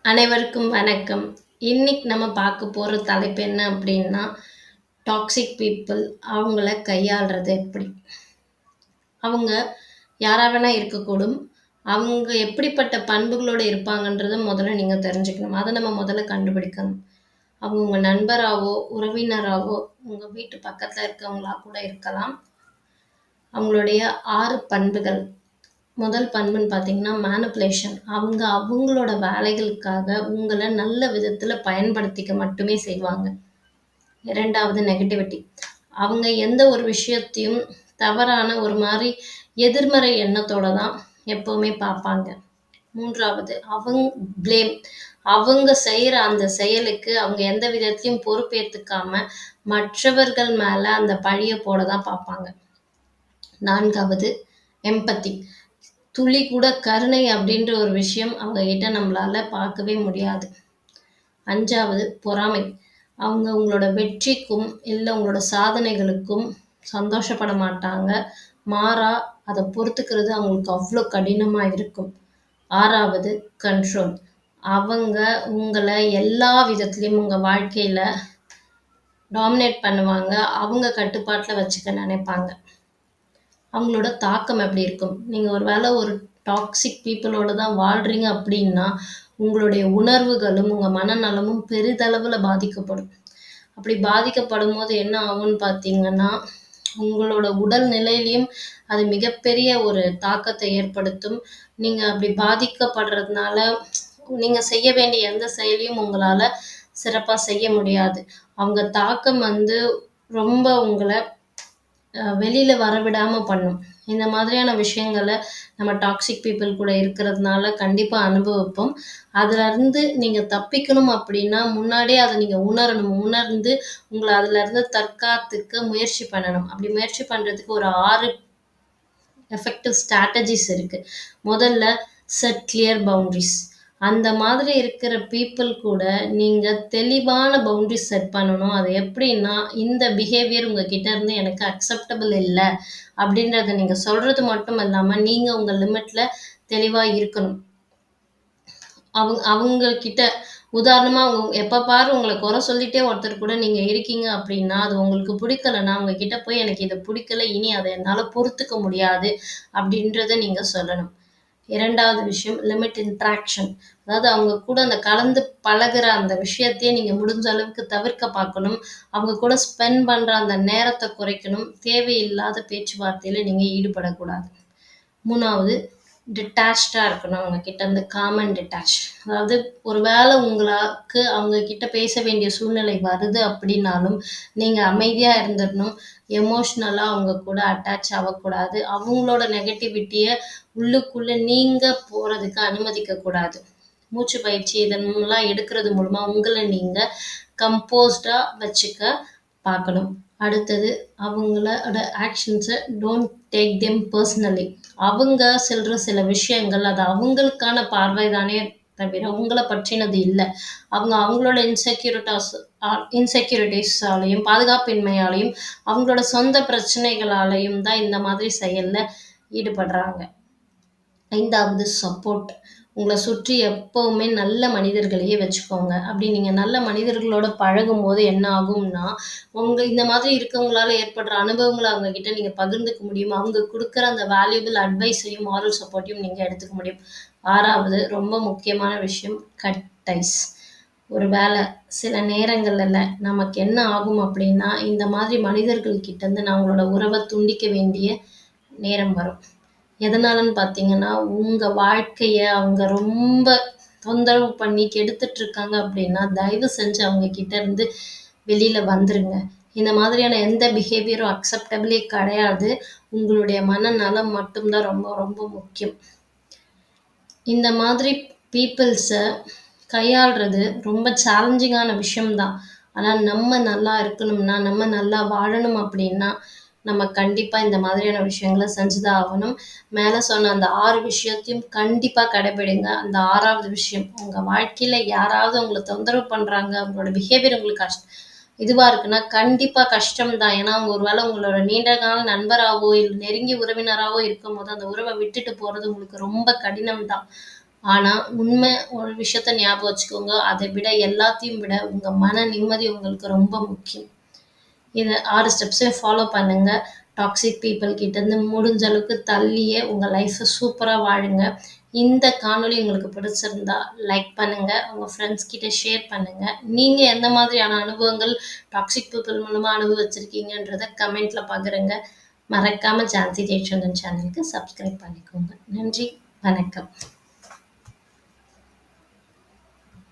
அனைவருக்கும் வணக்கம். இன்னைக்கு நம்ம பார்க்க போற தலைப்பு என்ன அப்படின்னா, டாக்ஸிக் பீப்பிள் அவங்கள கையாள்றது எப்படி? அவங்க யாரா வேணா இருக்கக்கூடும். அவங்க எப்படிப்பட்ட பண்புகளோட இருப்பாங்கன்றத முதல்ல நீங்க தெரிஞ்சுக்கணும். அத நம்ம முதல்ல கண்டுபிடிக்கணும். அவங்க உங்க நண்பராவோ, உறவினராவோ, உங்க வீட்டு பக்கத்துல இருக்கவங்களா கூட இருக்கலாம். அவங்களுடைய 6 பண்புகள். முதல் பண்புன்னு பார்த்தீங்கன்னா, மேனிப்புலேஷன். அவங்களோட வேலைகளுக்காக உங்கள நல்ல விதத்துல பயன்படுத்திக்க மட்டுமே செய்வாங்க. 2வது நெகட்டிவிட்டி. அவங்க எந்த ஒரு விஷயத்தையும் தவறான ஒரு மாரி எதிர்மறை எண்ணத்தோட தான் எப்பவுமே பார்ப்பாங்க. 3வது ப்ளேம். அவங்க செய்ற அந்த செயலுக்கு அவங்க எந்த விதத்திலயும் பொறுப்பேத்துக்காம, மற்றவர்கள் மேல அந்த பழிய போட தான் பார்ப்பாங்க. 4வது எம்பத்தி. துளி கூட கருணை அப்படின்ற ஒரு விஷயம் அவங்க கிட்ட நம்மளால பார்க்கவே முடியாது. 5வது பொறாமை. அவங்க உங்களோட வெற்றிக்கும், இல்ல உங்களோட சாதனைகளுக்கும் சந்தோஷப்பட மாட்டாங்க. மாறா அத பொறுத்துக்கிறது அவங்களுக்கு அவ்ளோ கடினமா இருக்கும். 6வது கண்ட்ரோல். அவங்க உங்கள எல்லா விதத்திலயும் உங்க வாழ்க்கையில டாமினேட் பண்ணுவாங்க. அவங்க கட்டுப்பாட்டுல வச்சுக்க நினைப்பாங்க. அவங்களோட தாக்கம் எப்படி இருக்கும்? நீங்க ஒரு வேளை ஒரு டாக்ஸிக் பீப்பிளோட தான் வாழ்றீங்க அப்படின்னா, உங்களுடைய உணர்வுகளும், உங்க மனநலமும் பெரிதளவுல பாதிக்கப்படும். அப்படி பாதிக்கப்படும்போது என்ன ஆகும்னு பார்த்தீங்கன்னா, உங்களோட உடல் நிலையிலயும் அது மிகப்பெரிய ஒரு தாக்கத்தை ஏற்படுத்தும். நீங்க அப்படி பாதிக்கப்படுறதுனால, நீங்க செய்ய வேண்டிய எந்த செயலையும் உங்களால சிறப்பா செய்ய முடியாது. அவங்க தாக்கம் வந்து ரொம்ப உங்கள வெளியில வரவிடாம பண்ணும். இந்த மாதிரியான விஷயங்கள நம்ம டாக்ஸிக் பீப்பிள் கூட இருக்கிறதுனால கண்டிப்பா அனுபவிப்போம். அதுலருந்து நீங்க தப்பிக்கணும் அப்படின்னா, முன்னாடியே அத நீங்க உணரணும். உணர்ந்து உங்கள அதுலருந்து தற்காத்துக்க முயற்சி பண்ணணும். அப்படி முயற்சி பண்றதுக்கு ஒரு 6 எஃபெக்டிவ் ஸ்ட்ராட்டஜிஸ் இருக்கு. முதல்ல செட் கிளியர் பவுண்டரீஸ். அந்த மாதிரி இருக்கிற பீப்பிள் கூட நீங்க தெளிவான பவுண்டரீஸ் செட் பண்ணணும். அது எப்படின்னா, இந்த பிஹேவியர் உங்ககிட்ட இருந்து எனக்கு அக்செப்டபிள் இல்ல அப்படின்றத நீங்க சொல்றது மட்டும் இல்லாம, நீங்க உங்க லிமிட்ல தெளிவா இருக்கணும். அவங்க கிட்ட உதாரணமா அவங்க எப்ப பாரு உங்கள குறை சொல்லிட்டே ஒருத்தர் கூட நீங்க இருக்கீங்க அப்படின்னா, அது உங்களுக்கு பிடிக்கலன்னா, அவங்க கிட்ட போய் எனக்கு இது பிடிக்கல, இனி அத என்னால பொறுத்துக்க முடியாது அப்படின்றத நீங்க சொல்லணும். 2வது விஷயம் லிமிட் இன்ட்ராக்ஷன். அதாவது அவங்க கூட அந்த கலந்து பழகுற அந்த விஷயத்தையே நீங்க முடிஞ்ச அளவுக்கு தவிர்க்க பார்க்கணும். அவங்க கூட ஸ்பெண்ட் பண்ற அந்த நேரத்த குறைக்கணும். தேவையில்லாத பேச்சுவார்த்தையில நீங்க ஈடுபடக்கூடாது. 3வது டிட்டாச்டா இருக்கணும் அவங்க கிட்ட இருந்து. Com and detach. அதாவது ஒரு வேளை உங்களுக்கு அவங்க கிட்ட பேச வேண்டிய சூழ்நிலை வருது அப்படின்னாலும், நீங்க அமைதியா இருந்துடணும். எமோஷனலா அவங்க கூட அட்டாச் ஆவக்கூடாது. அவங்களோட நெகட்டிவிட்டிய உள்ளுக்குள்ள நீங்க போறதுக்கு அனுமதிக்கக் கூடாது. மூச்சு பயிற்சி இதெல்லாம் எடுக்கிறது மூலமா உங்கள நீங்க கம்போஸ்டா வச்சுக்க பார்க்கணும். அடுத்தது அவங்களோட ஆக்ஷன்ஸ டோன்ட் டேக் தெம் பெர்சனலி. அவங்க சொல்ற சில விஷயங்கள் அது அவங்களுக்கான பார்வை தானே தவிர உங்கள பற்றினது இல்ல. அவங்க அவங்களோட இன்செக்யூரிட்டீஸாலயும், பாதுகாப்பின்மையாலயும், அவங்களோட சொந்த பிரச்சனைகளாலயும் தான் இந்த மாதிரி செயல்ல ஈடுபடுறாங்க. 5வது சப்போர்ட். உங்கள சுற்றி எப்பவுமே நல்ல மனிதர்களையே வச்சுக்கோங்க. அப்படி நீங்க நல்ல மனிதர்களோட பழகும்போது என்ன ஆகும்னா, இந்த மாதிரி இருக்கவங்களால ஏற்படுற அனுபவங்கள அவங்க கிட்ட நீங்க பகிர்ந்துக்க முடியும். அவங்க குடுக்குற அந்த வேல்யூபிள் அட்வைஸையும், மாரல் சப்போர்ட்டையும் நீங்க எடுத்துக்க முடியும். 6வது ரொம்ப முக்கியமான விஷயம் கட் டைஸ். ஒரு வேளை சில நேரங்கள்ல நமக்கு என்ன ஆகும் அப்படின்னா, இந்த மாதிரி மனிதர்கள் கிட்ட இருந்து நம்மளோட உறவ துண்டிக்க வேண்டிய நேரம் வரும். எதனாலன்னு பார்த்தீங்கன்னா, உங்க வாழ்க்கைய அவங்க ரொம்ப தொந்தரவு பண்ணி கெடுத்துட்டு இருக்காங்க அப்படின்னா, தயவு செஞ்சு அவங்க கிட்ட இருந்து வெளியில வந்துருங்க. இந்த மாதிரியான எந்த பிஹேவியரும் அக்செப்டபிளே கிடையாது. உங்களுடைய மனநலம் மட்டும் தான் ரொம்ப ரொம்ப முக்கியம். இந்த மாதிரி பீப்பிள்ஸ கையாள்றது ரொம்ப சேலஞ்சிங்கான விஷயம் தான். ஆனா நம்ம நல்லா இருக்கணும்னா, நம்ம நல்லா வாழணும் அப்படின்னா, நம்ம கண்டிப்பா இந்த மாதிரியான விஷயங்கள செஞ்சு தான் ஆகணும். மேல சொன்ன அந்த 6 விஷயத்தையும் கண்டிப்பா கடைபிடிங்க. அந்த 6வது விஷயம், உங்க வாழ்க்கையில யாராவது உங்கள தொந்தரவு பண்றாங்க, அவங்களோட பிஹேவியர் உங்களுக்கு இதுவா இருக்குன்னா, கண்டிப்பா கஷ்டம் தான். ஏன்னா, அவங்க ஒரு வேளை உங்களோட நீண்ட நாள் நண்பராவோ, இல்ல நெருங்கிய உறவினராவோ இருக்கும்போது, அந்த உறவ விட்டுட்டு போறது உங்களுக்கு ரொம்ப கடினம் தான். ஆனா, உண்மை ஒரு விஷயத்த ஞாபகம் வச்சுக்கோங்க. அதை விட எல்லாத்தையும் விட உங்க மன நிம்மதி உங்களுக்கு ரொம்ப முக்கியம். இத 6 ஸ்டெப்ஸையும் ஃபாலோ பண்ணுங்க. டாக்ஸிக் பீப்பிள் கிட்டேருந்து முடிஞ்ச அளவுக்கு தள்ளியே உங்க லைஃப்ப சூப்பரா வாழுங்க. இந்த காணொளி உங்களுக்கு பிடிச்சிருந்தா லைக் பண்ணுங்க. உங்க ஃப்ரெண்ட்ஸ் கிட்ட ஷேர் பண்ணுங்க. நீங்க எந்த மாதிரியான அனுபவங்கள் டாக்ஸிக் பீப்பிள் மூலமா அனுபவிச்சிருக்கீங்கன்றத கமெண்ட்ல பகிருங்க. மறக்காம ஜான்சி ஜெயச்சந்திரன் சேனலுக்கு சப்ஸ்கிரைப் பண்ணிக்கோங்க. நன்றி, வணக்கம்.